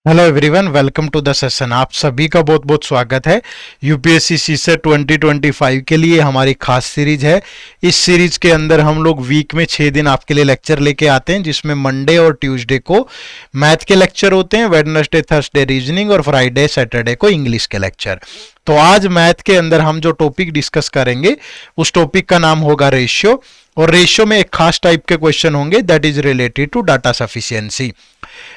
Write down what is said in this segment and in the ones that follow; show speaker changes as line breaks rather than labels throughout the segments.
Hello everyone, welcome to the session. आप सभी का बहुत बहुत स्वागत है। यूपीएससी सीसेट 2025 के लिए हमारी खास सीरीज है। इस सीरीज के अंदर हम लोग वीक में 6 दिन आपके लिए लेक्चर लेके आते हैं, जिसमें मंडे और ट्यूसडे को मैथ के लेक्चर होते हैं, वेडनेसडे थर्सडे रीजनिंग और फ्राइडे सैटरडे को इंग्लिश के लेक्चर। तो आज मैथ के अंदर हम जो टॉपिक डिस्कस करेंगे उस टॉपिक का नाम होगा रेशियो, और रेशियो में एक खास टाइप के क्वेश्चन होंगे that is related to data sufficiency.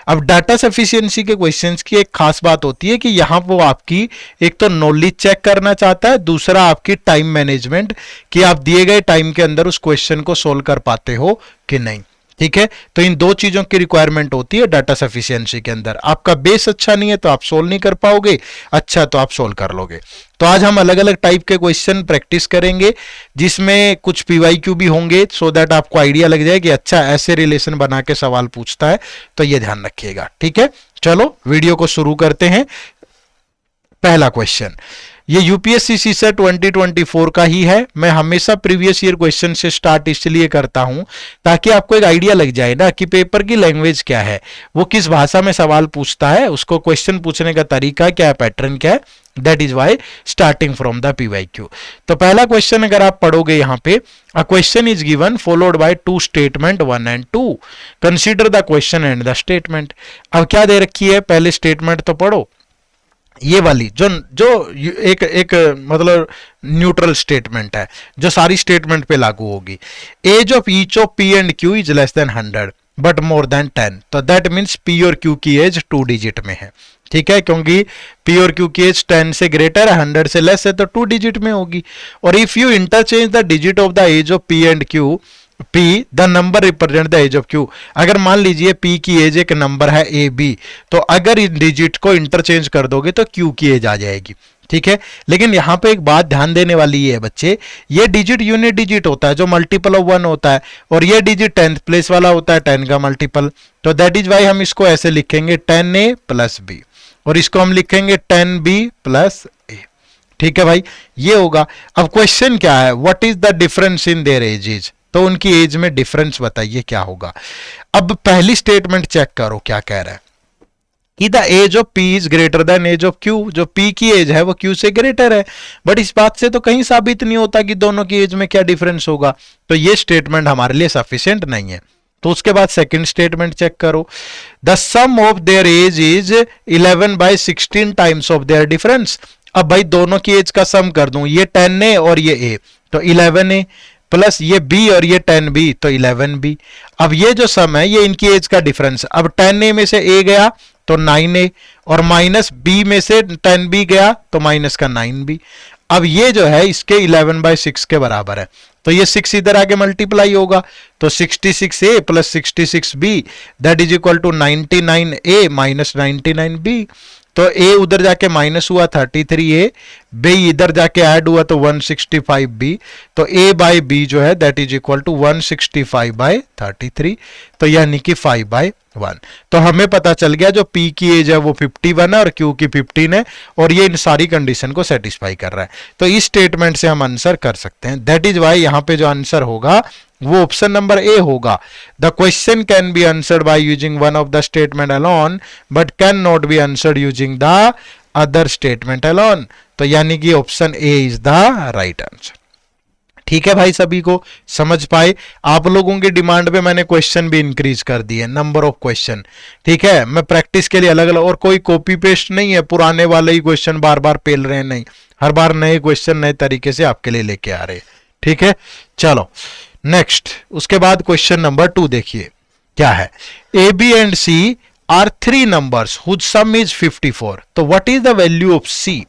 अब डाटा सफिशिएंसी के क्वेश्चंस की एक खास बात होती है कि यहां वो आपकी एक तो नॉलेज चेक करना चाहता है, दूसरा आपकी टाइम मैनेजमेंट कि आप दिए गए टाइम के अंदर उस क्वेश्चन को सोल्व कर पाते हो कि नहीं। ठीक है, तो इन दो चीजों की रिक्वायरमेंट होती है डाटा सफिशिएंसी के अंदर। आपका बेस अच्छा नहीं है तो आप सोल्व नहीं कर पाओगे, अच्छा तो आप सोल्व कर लोगे। तो आज हम अलग अलग टाइप के क्वेश्चन प्रैक्टिस करेंगे, जिसमें कुछ पीवाईक्यू भी होंगे, सो दैट आपको आइडिया लग जाए कि अच्छा ऐसे रिलेशन बना के सवाल पूछता है, तो ये ध्यान रखिएगा। ठीक है, चलो वीडियो को शुरू करते हैं। पहला क्वेश्चन ये यूपीएससी सीसेट 2024 का ही है। मैं हमेशा प्रीवियस ईयर क्वेश्चन से स्टार्ट इसलिए करता हूं ताकि आपको एक आइडिया लग जाए ना कि पेपर की लैंग्वेज क्या है, वो किस भाषा में सवाल पूछता है, उसको क्वेश्चन पूछने का तरीका क्या है, पैटर्न क्या है। That is why starting from the PYQ. तो पहला क्वेश्चन अगर आप पढ़ोगे यहां पे, a question is given followed by two statement 1 and 2, consider the question and the statement. अब क्या दे रखी है, पहले स्टेटमेंट तो पढ़ो, ये वाली जो जो एक मतलब न्यूट्रल स्टेटमेंट है जो सारी स्टेटमेंट पे लागू होगी। Age of each of P and Q is less than 100 but more than 10, तो दैट मीन्स पी और क्यू की एज 2 डिजिट में है। ठीक है, क्योंकि पी और क्यू की एज 10 से ग्रेटर है, 100 से लेस है, तो 2 डिजिट में होगी। और if you interchange the digit of the age of P and Q, P the number represent the age of Q। अगर मान लीजिए P की एज एक नंबर है AB, तो अगर इन डिजिट को इंटरचेंज कर दोगे तो Q की एज आ जाएगी। ठीक है, लेकिन यहां पे एक बात ध्यान देने वाली है बच्चे, ये डिजिट यूनिट डिजिट होता है जो मल्टीपल ऑफ 1 होता है, और ये डिजिट 10th प्लेस वाला होता है, 10 का मल्टीपल। तो दैट इज वाई हम इसको ऐसे लिखेंगे 10A प्लस B, और इसको हम लिखेंगे 10B प्लस A। ठीक है भाई, ये होगा। अब क्वेश्चन क्या है, what is the difference in their edges, तो उनकी एज में डिफरेंस बताइए क्या होगा। अब पहली स्टेटमेंट चेक करो क्या कह रहा है कि the age of P is greater than age of Q. जो पी की एज है वो क्यू से ग्रेटर है, बट इस बात से तो कहीं साबित नहीं होता कि दोनों की एज में क्या डिफरेंस होगा, तो ये स्टेटमेंट हमारे लिए सफिशिएंट नहीं है। तो उसके बाद सेकंड स्टेटमेंट चेक करो, the sum of their age is 11/16 times of their difference. अब भाई दोनों की एज का सम कर दूं, ये 10A और ये A, तो 11A प्लस ये B और ये 10B, तो 11B। अब ये जो सम है ये इनकी एज का डिफरेंस। अब 10A में से A गया तो 9A, और माइनस B में से 10B गया तो माइनस का 9B। अब ये जो है इसके 11/6 के बराबर है, तो ये 6 इधर आके मल्टीप्लाई होगा, तो 66A plus 66B that is equal to 99A minus 99B। तो A उधर जाके माइनस हुआ 33A, B इधर जाके ऐड हुआ तो 165B, तो A बाई B जो है दैट इज इक्वल टू 165/33, तो यानी कि 5/1। तो हमें पता चल गया जो P की एज है वो 51 है और Q की 15 है, और ये इन सारी कंडीशन को सेटिस्फाई कर रहा है। तो इस स्टेटमेंट से हम आंसर कर सकते हैं। दैट इज वाई यहां पे जो आंसर होगा वो ऑप्शन नंबर ए होगा। The question can be answered by using one of the statement alone but can not be answered using the other statement alone, तो यानी कि option A is the right answer. ठीक है भाई, सभी को समझ पाए। आप लोगों की डिमांड पे मैंने क्वेश्चन भी इंक्रीज कर दिए, नंबर ऑफ क्वेश्चन। ठीक है, मैं प्रैक्टिस के लिए अलग अलग, और कोई कॉपी पेस्ट नहीं है, पुराने वाले ही क्वेश्चन बार बार पेल रहे हैं, नहीं, हर बार नए क्वेश्चन नए तरीके से आपके लिए लेके आ रहे हैं। ठीक है, चलो नेक्स्ट, उसके बाद क्वेश्चन नंबर 2 देखिए क्या है। A B and C are 3 numbers whose sum is 54, तो what is the value of C.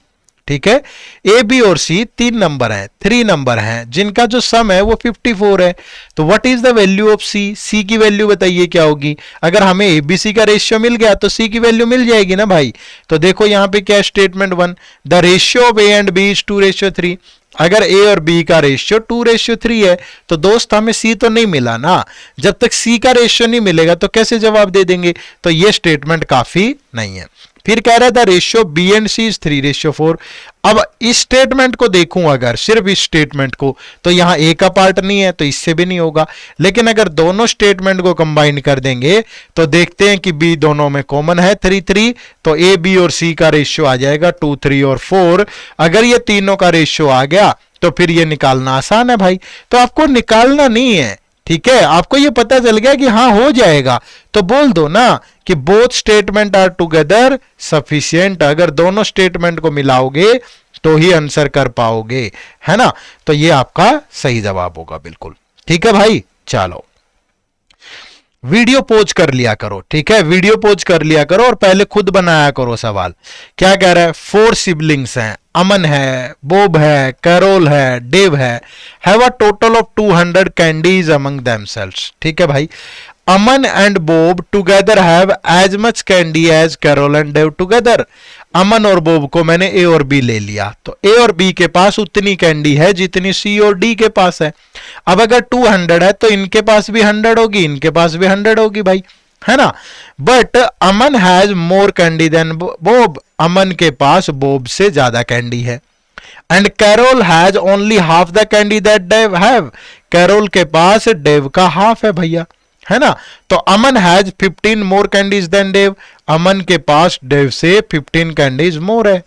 ठीक है, ए बी और सी 3 नंबर हैं, 3 नंबर हैं जिनका जो सम है वो 54 है, तो what is the value of C. C की वैल्यू बताइए क्या होगी। अगर हमें एबीसी का रेशियो मिल गया तो सी की वैल्यू मिल जाएगी ना भाई। तो देखो यहां पे क्या statement 1, the ratio of A and B is 2:3। अगर ए और बी का रेशियो 2:3 है तो दोस्त हमें सी तो नहीं मिला ना। जब तक सी का रेशियो नहीं मिलेगा तो कैसे जवाब दे देंगे, तो ये स्टेटमेंट काफी नहीं है। फिर कह रहा था ratio B and C is 3:4। अब इस स्टेटमेंट को देखूं अगर सिर्फ इस स्टेटमेंट को, तो यहां ए का पार्ट नहीं है तो इससे भी नहीं होगा। लेकिन अगर दोनों स्टेटमेंट को कंबाइन कर देंगे तो देखते हैं कि बी दोनों में कॉमन है 3:3, तो ए बी और सी का रेशियो आ जाएगा 2, 3 और 4। अगर ये तीनों का रेशियो आ गया तो फिर ये निकालना आसान है भाई। तो आपको निकालना नहीं है, ठीक है, आपको ये पता चल गया कि हाँ हो जाएगा, तो बोल दो ना कि both statement are together sufficient. अगर दोनों स्टेटमेंट को मिलाओगे तो ही आंसर कर पाओगे, है ना। तो ये आपका सही जवाब होगा बिल्कुल, ठीक है भाई। चलो वीडियो पोज कर लिया करो, ठीक है, वीडियो पोज कर लिया करो और पहले खुद बनाया करो सवाल। क्या कह रहा है, 4 सिबलिंग्स हैं, अमन है, बोब है, कैरोल है, डेव है, have a total of 200 candies among themselves. ठीक है भाई, Aman and Bob together have as much candy as Carol and Dave together. Aman और बोब को मैंने ए और बी ले लिया, तो ए और बी के पास उतनी कैंडी है जितनी सी और डी के पास है। अब अगर 200 है तो इनके पास भी 100 होगी, इनके पास भी 100 होगी भाई, है ना। But Aman has more candy than Bob, Aman के पास बोब से ज्यादा कैंडी है। And Carol has only half the candy that Dave have, Carol के पास डेव का हाफ है भैया, है ना। तो Aman has 15 more candies than Dave, Aman के पास डेव से 15 कैंडीज मोर है।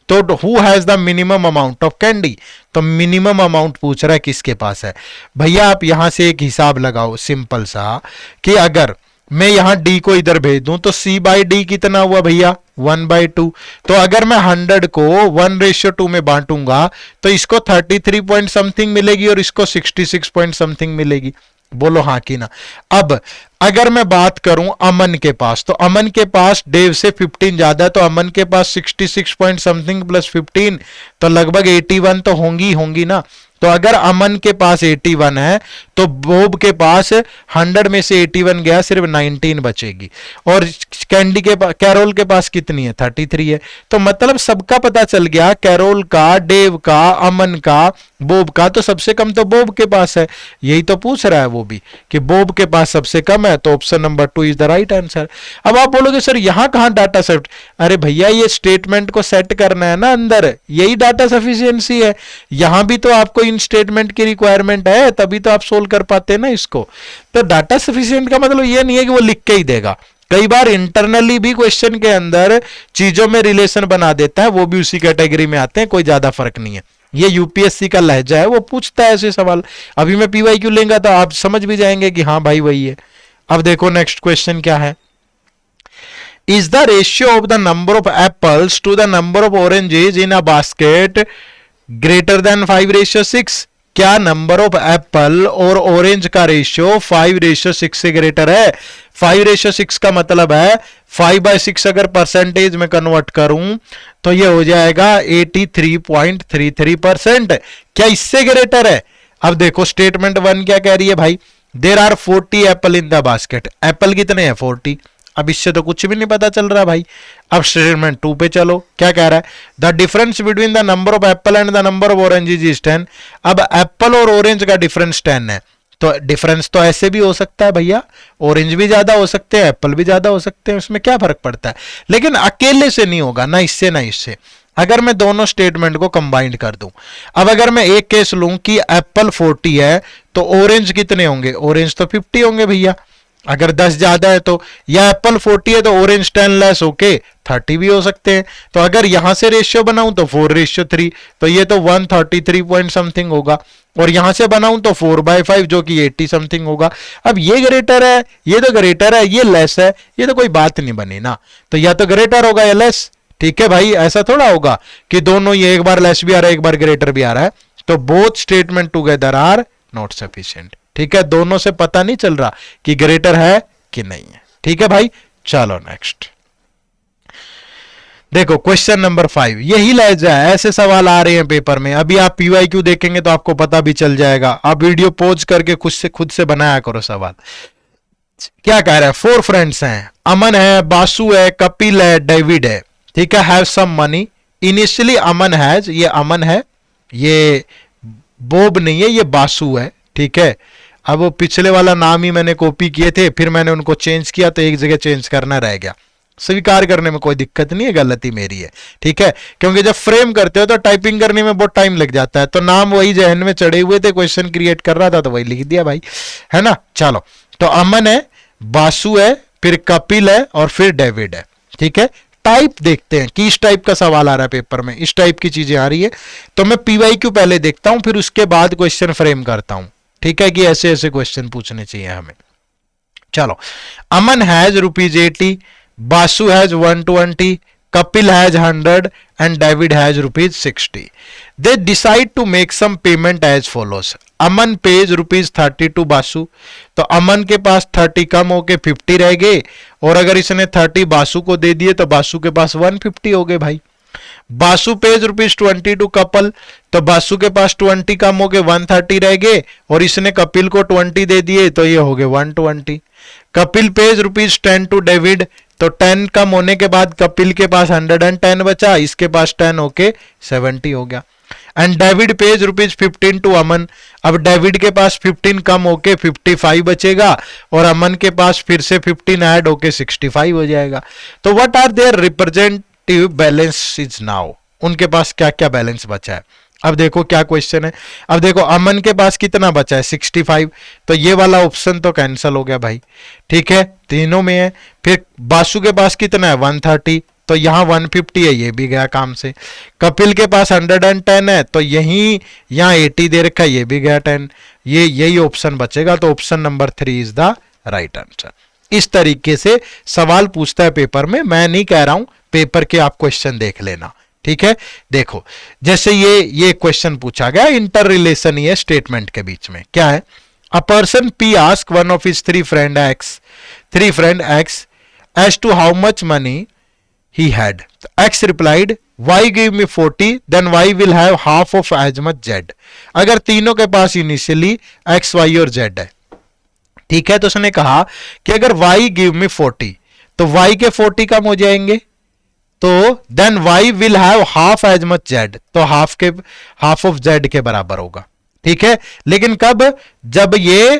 तो who has the minimum amount of candy, तो मिनिमम अमाउंट पूछ रहा है किसके पास है भैया। आप यहां से एक हिसाब लगाओ सिंपल सा, कि अगर मैं यहां डी को इधर भेज दूं तो सी बाई डी कितना हुआ भैया, 1/2। तो अगर मैं 100 को 1:2 में बांटूंगा तो इसको 33 पॉइंट समथिंग मिलेगी और इसको 66 पॉइंट समथिंग मिलेगी। बोलो हाँ कि ना। अब अगर मैं बात करूं अमन के पास, तो अमन के पास डेव से 15 ज्यादा, तो अमन के पास 66 पॉइंट समथिंग प्लस 15 तो लगभग 81 तो होंगी ना। तो अगर अमन के पास 81 है तो बोब के पास 100 में से 81 गया, सिर्फ 19 बचेगी। और कैंडी के पास, कैरोल के पास कितनी है, 33 है। तो मतलब सबका पता चल गया, कैरोल का, डेव का, अमन का, बोब का, तो सबसे कम तो बोब के पास है। यही तो पूछ रहा है वो भी कि बोब के पास सबसे कम है, तो option number 2 is the right answer. अब आप बोलोगे सर यहां कहां डाटा सेट, अरे भैया ये स्टेटमेंट को सेट करना है ना अंदर, यही डाटा सफिशिएंसी है। यहां भी तो आपको इन स्टेटमेंट की रिक्वायरमेंट है, तभी तो आप सोल्व कर पाते हैं ना इसको। तो डाटा सफिशिएंट का मतलब ये नहीं है कि वो लिख के ही देगा, कई बार इंटरनली भी क्वेश्चन के अंदर चीजों में रिलेशन बना देता है, वो भी उसी कैटेगरी में आते हैं, कोई ज्यादा फर्क नहीं है। ये यूपीएससी का लहजा है, वो पूछता है ऐसे सवाल। अभी मैं पीवाईक्यू लेंगे तो आप समझ भी जाएंगे कि हाँ भाई वही है। अब देखो नेक्स्ट क्वेश्चन क्या है, is the ratio of the number of apples to the number of oranges in a basket greater than 5:6। क्या नंबर ऑफ एप्पल और ऑरेंज का रेशियो 5:6 से ग्रेटर है। 5:6 का मतलब है 5/6 अगर परसेंटेज में कन्वर्ट करूं तो ये हो जाएगा 83.33%। क्या इससे ग्रेटर है। अब देखो स्टेटमेंट 1 क्या कह रही है भाई, there are 40 apple in the basket, apple कितने हैं 40। अब इससे तो कुछ भी नहीं पता चल रहा भाई। अब स्टेटमेंट 2 पे चलो, क्या कह रहा है, the difference between the number of Apple and the number of oranges is 10। अब एप्पल और ऑरेंज का डिफरेंस 10 है, तो डिफरेंस तो ऐसे भी हो सकता है भैया, ऑरेंज भी ज्यादा हो सकते हैं, एप्पल भी ज्यादा हो सकते हैं, उसमें क्या फर्क पड़ता है। लेकिन अकेले से नहीं होगा, ना इससे ना इससे। अगर मैं दोनों स्टेटमेंट को कंबाइंड कर दूं, अब अगर मैं एक केस लूं कि एप्पल 40 है तो ऑरेंज कितने होंगे, ऑरेंज तो 50 होंगे भैया। अगर 10 ज्यादा है तो, या एप्पल 40 है तो ऑरेंज 10 लेस होके 30 भी हो सकते हैं। तो अगर यहां से रेशियो बनाऊं तो 4:3, तो ये तो 133 पॉइंट समथिंग होगा। और यहां से बनाऊं तो 4/5 जो कि 80 समथिंग होगा। अब ये ग्रेटर है, ये तो ग्रेटर है, ये लेस है, ये तो कोई बात नहीं बनी ना। तो या तो ग्रेटर होगा या लेस, ठीक है भाई। ऐसा थोड़ा होगा कि दोनों, ये एक बार लेस भी आ रहा है एक बार ग्रेटर भी आ रहा है। तो both statement together are not sufficient, ठीक है। दोनों से पता नहीं चल रहा कि ग्रेटर है कि नहीं है, ठीक है भाई। चलो नेक्स्ट देखो क्वेश्चन नंबर 5, यही लहजा है, ऐसे सवाल आ रहे हैं पेपर में। अभी आप पीवाईक्यू देखेंगे तो आपको पता भी चल जाएगा। आप वीडियो पॉज करके खुद से बनाया करो सवाल। क्या कह रहा है, 4 फ्रेंड्स हैं, अमन है, बासु है, कपिल है, डेविड है, ठीक है। Have some money, initially Aman has, ये अमन है, ये बोब नहीं है, ये बासु है, ठीक है। अब वो पिछले वाला नाम ही मैंने कॉपी किए थे, फिर मैंने उनको चेंज किया तो एक जगह चेंज करना रह गया। स्वीकार करने में कोई दिक्कत नहीं है, गलती मेरी है, ठीक है, क्योंकि जब फ्रेम करते हो तो टाइपिंग करने में बहुत टाइम लग जाता है। तो नाम वही जहन में चढ़े हुए थे, क्वेश्चन क्रिएट कर रहा था तो वही लिख दिया भाई, है ना। चलो, तो अमन है, बासु है, फिर कपिल है और फिर डेविड है, ठीक है। टाइप देखते हैं कि इस टाइप का सवाल आ रहा है पेपर में, इस टाइप की चीजें आ रही है, तो मैं पीवाईक्यू पहले देखता हूं, फिर उसके बाद क्वेश्चन फ्रेम करता हूं, ठीक है, कि ऐसे ऐसे क्वेश्चन पूछने चाहिए हमें। चलो, Aman has ₹80, Basu has 120, Kapil has 100 and David has ₹60. They decide to make some payment as follows. Aman pays ₹30 to Basu, तो अमन के पास 30 कम होके 50 रह गए, और अगर इसने 30 बासु को दे दिए तो बासु के पास 150 हो गए भाई। बासु पेज ₹20 टू कपल, तो बासु के पास 20 कम हो गए 130 रह गए, और इसने कपिल को 20 दे दिए तो ये हो गए 120। कपिल पेज ₹10 टू डेविड, तो 10 कम होने के बाद कपिल के पास 110 बचा, इसके पास 10 होके 70 हो गया। एंड डेविड पेज ₹15 टू अमन, अब डेविड के पास 15 कम होके 55 बचेगा, और अमन के पास फिर से 15 ऐड होके 65 हो जाएगा। तो what are their representative balance is now, उनके पास क्या क्या बैलेंस बचा है। अब देखो क्या क्वेश्चन है, अब देखो अमन के पास कितना बचा है 65, तो ये वाला ऑप्शन तो कैंसिल हो गया भाई, ठीक है, तीनों में है। फिर बासु के पास कितना है 130, तो यहाँ 150 है, ये भी गया काम से। कपिल के पास 110 है, तो यही यहाँ 80 दे रखा है, ये भी गया 10, ये यही ऑप्शन बचेगा, तो option number 3 is the right answer. इस तरीके से सवाल पूछता है पेपर में, मैं नहीं कह रहा हूं, पेपर के आप क्वेश्चन देख लेना, ठीक है। देखो जैसे ये क्वेश्चन पूछा गया, इंटर रिलेशन ये स्टेटमेंट के बीच में क्या है। A person P ask one of his three friend X as to how much money he had. X replied, Y give me 40, then Y will have half of as much Z. अगर तीनों के पास initially X, Y और Z है, ठीक है, तो उसने कहा कि अगर Y give me 40, तो Y के 40 कम हो जाएंगे, तो then Y will have half as much Z, तो half of Z के बराबर होगा, ठीक है। लेकिन कब, जब ये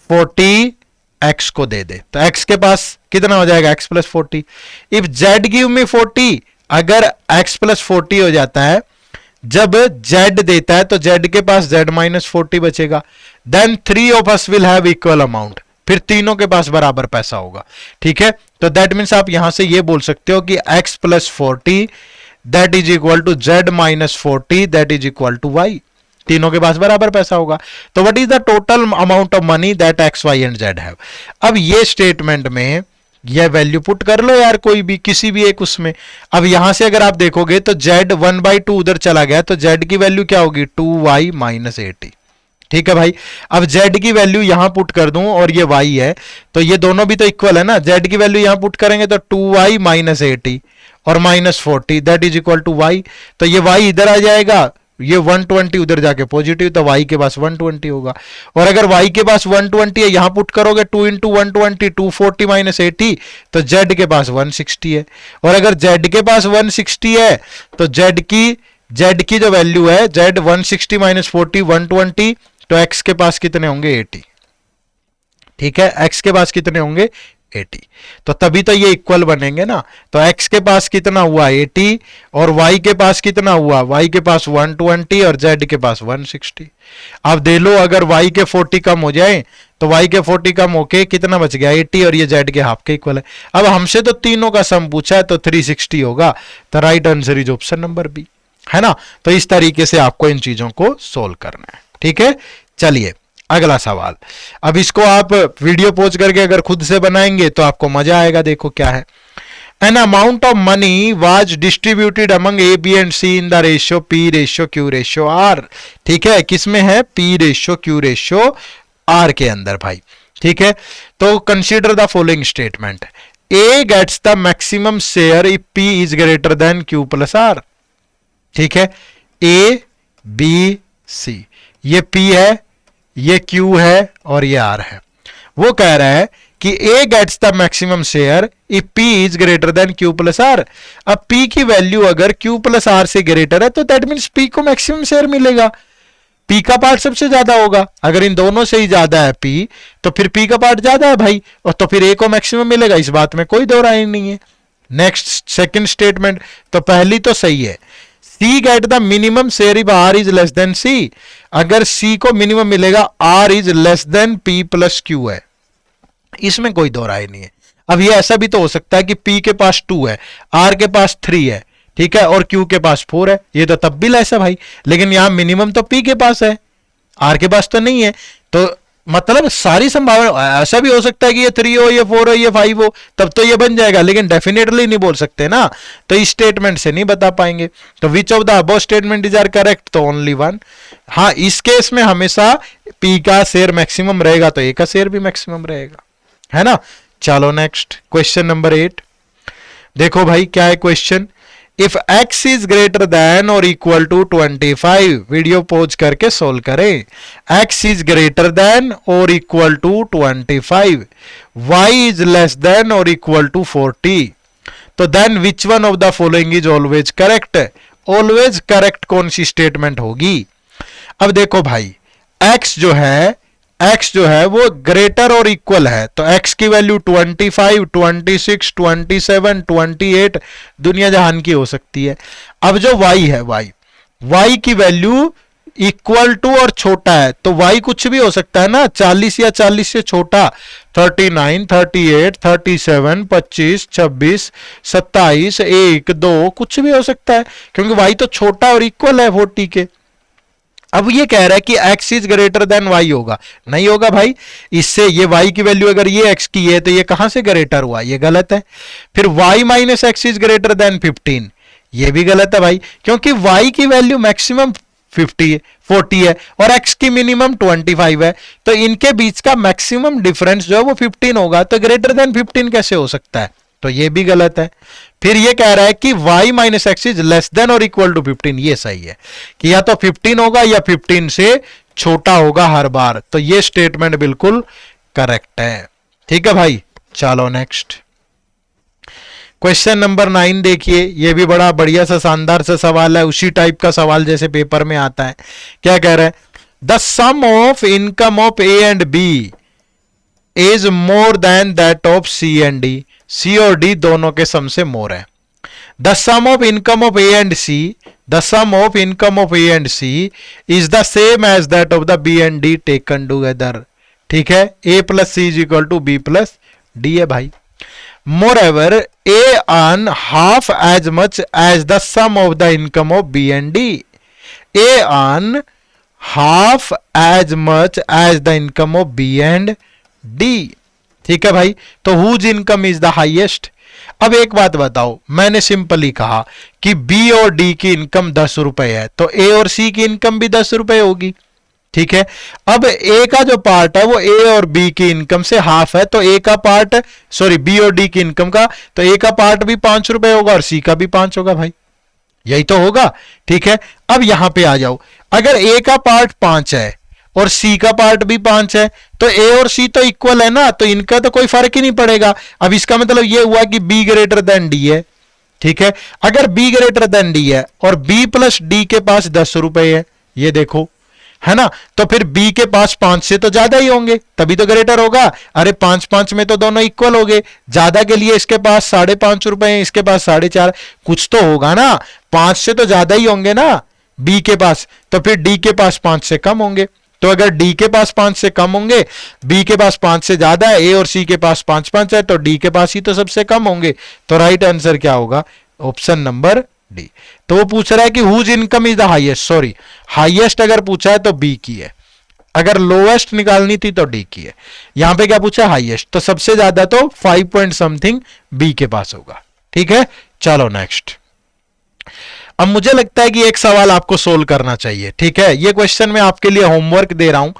40 x को दे दे, तो x के पास कितना हो जाएगा x plus 40। If z give me 40, अगर x प्लस 40 हो जाता है, जब z देता है तो z के पास z माइनस 40 बचेगा, then 3 of us will have equal amount, फिर तीनों के पास बराबर पैसा होगा, ठीक है। तो दैट मीन्स आप यहां से ये बोल सकते हो कि x plus 40 that is equal to z minus 40 that is equal to y, तीनों के पास बराबर पैसा होगा। तो what is the total amount of money that X, Y and Z have. अब ये स्टेटमेंट में यह वैल्यू पुट कर लो यार, कोई भी किसी भी एक उसमें। अब यहां से अगर आप देखोगे तो जेड 1/2 उधर चला गया, तो जेड की वैल्यू क्या होगी 2y माइनस 80, ठीक है भाई। अब जेड की वैल्यू यहां पुट कर दूं, और ये y है, तो ये दोनों भी तो इक्वल है ना, जेड की वैल्यू यहां पुट करेंगे तो 2y माइनस 80 और minus 40 that is equal to y, तो ये y इधर आ जाएगा, ये 120 उधर जाके पॉजिटिव, तो y के पास 120 होगा। और अगर y के पास 120 है, यहां पुट करोगे 2 इंटू 120 240 माइनस 80, तो z के पास 160 है। और अगर z के पास 160 है, तो z की जो वैल्यू है z 160 माइनस 40 120, तो x के पास कितने होंगे 80, ठीक है, x के पास कितने होंगे 80, तो तभी तो ये इक्वल बनेंगे ना। तो x के पास कितना हुआ 80, और y के पास कितना हुआ, y के पास 120 और z के पास 160। अब दे लो, अगर y के 40 कम हो जाए, तो y के 40 कम होके कितना बच गया 80, और ये z के हाफ के इक्वल है। अब हमसे तो तीनों का सम पूछा है, तो 360 होगा, तो right answer is option number B, है ना। तो इस तरीके से आपको इन चीजों को सोल्व करना है, ठीक है। चलिए अगला सवाल, अब इसको आप वीडियो पॉज करके अगर खुद से बनाएंगे तो आपको मजा आएगा। देखो क्या है, an amount of money was distributed among A, B and C in the ratio P ratio Q ratio R, ठीक है, किसमें है P ratio Q ratio R के अंदर भाई, ठीक है। तो consider the following statement, A gets the maximum share if P is greater than Q plus R, ठीक है, A B C, ये P है, ये Q है और ये R है। वो कह रहा है कि A gets the maximum share if P is greater than Q plus R। अब P की वैल्यू अगर Q प्लस R से ग्रेटर है, तो दैट मीन्स P को मैक्सिमम शेयर मिलेगा, P का पार्ट सबसे ज्यादा होगा। अगर इन दोनों से ही ज्यादा है P, तो फिर P का पार्ट ज्यादा है भाई, और तो फिर A को मैक्सिमम मिलेगा, इस बात में कोई दो राय नहीं है, नेक्स्ट सेकंड स्टेटमेंट, तो पहली तो सही है, C get the minimum share if R is less than C. अगर सी को मिनिमम मिलेगा, R is less than P plus Q है, इसमें कोई दो राय नहीं है। अब ये ऐसा भी तो हो सकता है कि पी के पास 2 है, आर के पास 3 है, ठीक है, और क्यू के पास 4 है, ये तो तब भी लेस है भाई। लेकिन यहां मिनिमम तो पी के पास है, आर के पास तो नहीं है। तो मतलब सारी संभावना, ऐसा भी हो सकता है कि ये 3 हो, ये 4 हो, ये 5 हो, तब तो ये बन जाएगा, लेकिन डेफिनेटली नहीं बोल सकते ना, तो इस स्टेटमेंट से नहीं बता पाएंगे। तो which of the above statement is are correct, तो ओनली वन। हाँ, इस केस में हमेशा पी का शेयर मैक्सिमम रहेगा तो ए का शेयर भी मैक्सिमम रहेगा, है ना। चलो नेक्स्ट क्वेश्चन नंबर 8 देखो भाई, क्या है क्वेश्चन। If x is greater than और इक्वल टू 25, वीडियो पॉज करके सोल्व करें। x इज ग्रेटर देन और equal to 25, y is less than और इक्वल टू 40, तो then which one of the following is always correct. Always correct कौन सी statement होगी। अब देखो भाई, x जो है वो ग्रेटर और इक्वल है, तो x की वैल्यू 25, 26, 27, 28 दुनिया जहान की हो सकती है। अब जो y है, y की वैल्यू इक्वल टू और छोटा है, तो y कुछ भी हो सकता है ना, 40 या 40 से छोटा, 39, 38, 37, 25, 26, 27, 1, 2 कुछ भी हो सकता है, क्योंकि y तो छोटा और इक्वल है 40 के। अब ये कह रहा है कि x is greater then y होगा, नहीं होगा भाई। इससे ये y की वैल्यू अगर ये x की है तो ये कहां से ग्रेटर हुआ, ये गलत है। फिर y minus x is greater then 15, ये भी गलत है भाई, क्योंकि y की वैल्यू मैक्सिमम 40 है और x की मिनिमम 25 है, तो इनके बीच का मैक्सिमम डिफरेंस जो है वो 15 होगा, तो ग्रेटर देन 15 कैसे हो सकता है, तो ये भी गलत है। फिर ये कह रहा है कि y minus x is less than और इक्वल टू 15, ये सही है कि या तो 15 होगा या 15 से छोटा होगा हर बार, तो ये स्टेटमेंट बिल्कुल करेक्ट है। ठीक है भाई, चलो नेक्स्ट क्वेश्चन नंबर 9 देखिए, ये भी बड़ा बढ़िया सा शानदार सा सवाल है, उसी टाइप का सवाल जैसे पेपर में आता है। क्या कह रहा है, the sum of income of A and B is more than that of C and D. C और डी दोनों के सम से मोर है। The sum of income of A and C, the sum of income of A and C is the same as that of the B and D taken together. ठीक है, A plus C is equal to B plus D है भाई। Moreover, A earn half as much as the sum of the income of B and D. A earn half as much as the income of B and D. ठीक है भाई, तो whose income is the highest? अब एक बात बताओ, मैंने simply कहा कि B और D की इनकम 10 रुपए है, तो A और C की इनकम भी 10 रुपए होगी। ठीक है, अब ए का जो पार्ट है वो ए और बी की इनकम से हाफ है, तो ए का पार्ट, सॉरी बी और डी की इनकम का, तो ए का पार्ट भी 5 रुपए होगा और सी का भी 5 होगा भाई, यही तो होगा। ठीक है, अब यहां पे आ जाओ, अगर ए का पार्ट 5 है और सी का पार्ट भी 5 है, तो ए और सी तो इक्वल है ना, तो इनका तो कोई फर्क ही नहीं पड़ेगा। अब इसका मतलब ये हुआ कि बी ग्रेटर देन डी है। ठीक है, अगर बी ग्रेटर देन डी है और बी प्लस डी के पास 10 रुपए है, ये देखो, है ना, तो फिर बी के पास 5 से तो ज्यादा ही होंगे, तभी तो ग्रेटर होगा। अरे 5-5 में तो दोनों इक्वल हो गए, ज्यादा के लिए इसके पास 5.5 रुपए हैं, इसके पास 4.5, कुछ तो होगा ना, 5 से तो ज्यादा ही होंगे ना बी के पास, तो फिर डी के पास 5 से कम होंगे। तो अगर डी के पास 5 से कम होंगे, बी के पास 5 से ज्यादा है, ए और सी के पास 5-5 है, तो डी के पास ही तो सबसे कम होंगे। तो राइट आंसर क्या होगा, ऑप्शन नंबर डी। तो वो पूछ रहा है कि whose income is the highest, sorry highest अगर पूछा है तो बी की है, अगर लोएस्ट निकालनी थी तो डी की है। यहां पे क्या पूछा, हाईएस्ट, तो सबसे ज्यादा तो 5 पॉइंट समथिंग बी के पास होगा। ठीक है, चलो नेक्स्ट। अब मुझे लगता है कि एक सवाल आपको सोल्व करना चाहिए। ठीक है, ये क्वेश्चन मैं आपके लिए होमवर्क दे रहा हूं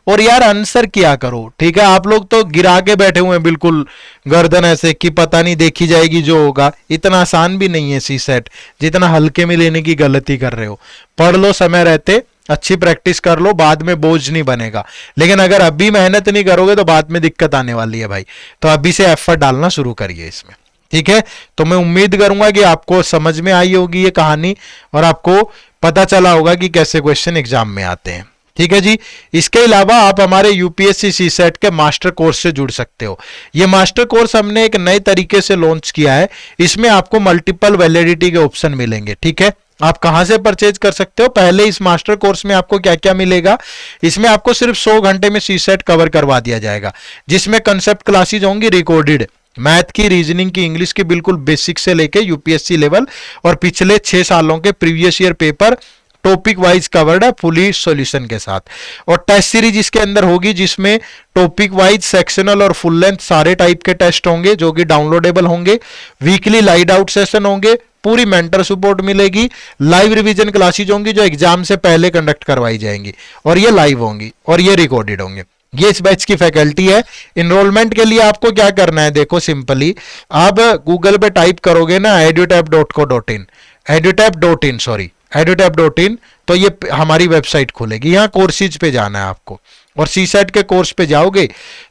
और यार आंसर किया करो। ठीक है, आप लोग तो गिरा के बैठे हुए हैं बिल्कुल गर्दन ऐसे कि पता नहीं देखी जाएगी जो होगा। इतना आसान भी नहीं है सी सेट, जितना हल्के में लेने की गलती कर रहे हो। पढ़ लो समय रहते, अच्छी प्रैक्टिस कर लो, बाद में बोझ नहीं बनेगा। लेकिन अगर अभी मेहनत नहीं करोगे तो बाद में दिक्कत आने वाली है भाई, तो अभी से एफर्ट डालना शुरू करिए इसमें। ठीक है, तो मैं उम्मीद करूंगा कि आपको समझ में आई होगी ये कहानी और आपको पता चला होगा कि कैसे क्वेश्चन एग्जाम में आते हैं। ठीक है जी। इसके अलावा आप हमारे यूपीएससी सीसेट के मास्टर कोर्स से जुड़ सकते हो। ये मास्टर कोर्स हमने एक नए तरीके से लॉन्च किया है। इसमें आपको मल्टीपल वैलिडिटी के ऑप्शन मिलेंगे। ठीक है, आप कहां से परचेज कर सकते हो? पहले इस मास्टर कोर्स में आपको क्या क्या मिलेगा? इसमें आपको सिर्फ 100 घंटे में सीसेट कवर करवा दिया जाएगा, जिसमें कंसेप्ट क्लासेज होंगी रिकॉर्डेड, मैथ की, रीजनिंग की, इंग्लिश की बिल्कुल बेसिक से लेके यूपीएससी लेवल, और पिछले 6 सालों के previous year paper topic wise covered है फुली सॉल्यूशन के साथ। और टेस्ट सीरीज इसके अंदर होगी, जिसमें टॉपिक वाइज, सेक्शनल और फुल लेंथ सारे टाइप के टेस्ट होंगे जो कि डाउनलोडेबल होंगे। वीकली लाइट आउट सेशन होंगे, पूरी मेंटर सपोर्ट मिलेगी, लाइव रिवीजन क्लासेज होंगी जो एग्जाम से पहले कंडक्ट करवाई जाएंगी, और ये लाइव होंगी और ये रिकॉर्डेड होंगे। ये इस बैच की फैकल्टी है। इनरोलमेंट के लिए आपको क्या करना है, देखो सिंपली आप गूगल पे टाइप करोगे ना edutap.co.in, edutap.in, तो ये हमारी वेबसाइट खुलेगी। यहाँ कोर्सेज पे जाना है आपको, और सीसेट के कोर्स पे जाओगे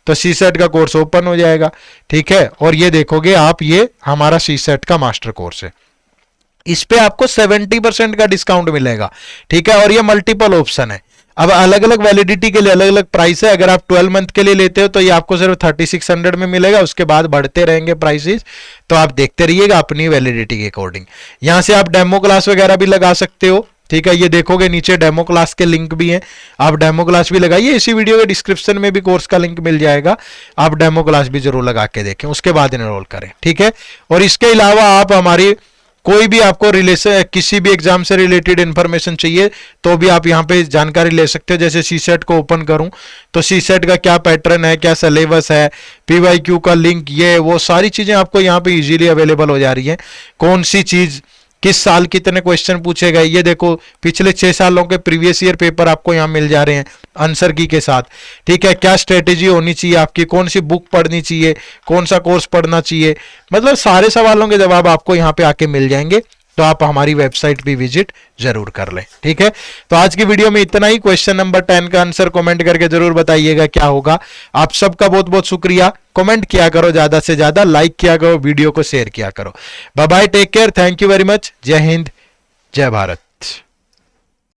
तो सीसेट का कोर्स ओपन हो जाएगा। ठीक है, और ये देखोगे आप, ये हमारा सीसेट का मास्टर कोर्स है। इस पे आपको 70% का डिस्काउंट मिलेगा। ठीक है, और ये मल्टीपल ऑप्शन है। अब अलग अलग वैलिडिटी के लिए अलग अलग प्राइस है। अगर आप 12 मंथ के लिए लेते हो तो ये आपको सिर्फ 3600 में मिलेगा, उसके बाद बढ़ते रहेंगे प्राइसेस, तो आप देखते रहिएगा अपनी वैलिडिटी के अकॉर्डिंग। यहां से आप डेमो क्लास वगैरह भी लगा सकते हो। ठीक है, ये देखोगे नीचे डेमो क्लास के लिंक भी हैं, आप डेमो क्लास भी लगाइए। इसी वीडियो के डिस्क्रिप्शन में भी कोर्स का लिंक मिल जाएगा, आप डेमो क्लास भी जरूर लगा के देखें, उसके बाद इनरोल करें। ठीक है, और इसके अलावा आप हमारी कोई भी आपको रिलेशन, किसी भी एग्जाम से रिलेटेड इंफॉर्मेशन चाहिए तो भी आप यहाँ पे जानकारी ले सकते हो। जैसे सीसेट को ओपन करूं तो सीसेट का क्या पैटर्न है, क्या सिलेबस है, पीवाईक्यू का लिंक, ये वो सारी चीजें आपको यहाँ पे इजीली अवेलेबल हो जा रही हैं। कौन सी चीज किस साल कितने क्वेश्चन पूछे गए, ये देखो पिछले 6 सालों के प्रीवियस ईयर पेपर आपको यहाँ मिल जा रहे हैं आंसर की के साथ। ठीक है, क्या स्ट्रेटेजी होनी चाहिए आपकी, कौन सी बुक पढ़नी चाहिए, कौन सा कोर्स पढ़ना चाहिए, मतलब सारे सवालों के जवाब आपको यहाँ पे आके मिल जाएंगे। तो आप हमारी वेबसाइट भी विजिट जरूर कर लें। ठीक है, तो आज की वीडियो में इतना ही। क्वेश्चन नंबर 10 का आंसर कमेंट करके जरूर बताइएगा क्या होगा। आप सबका बहुत बहुत शुक्रिया। कमेंट किया करो, ज्यादा से ज्यादा लाइक किया करो, वीडियो को शेयर किया करो। Bye bye, take care, thank you very much. जय हिंद, जय भारत।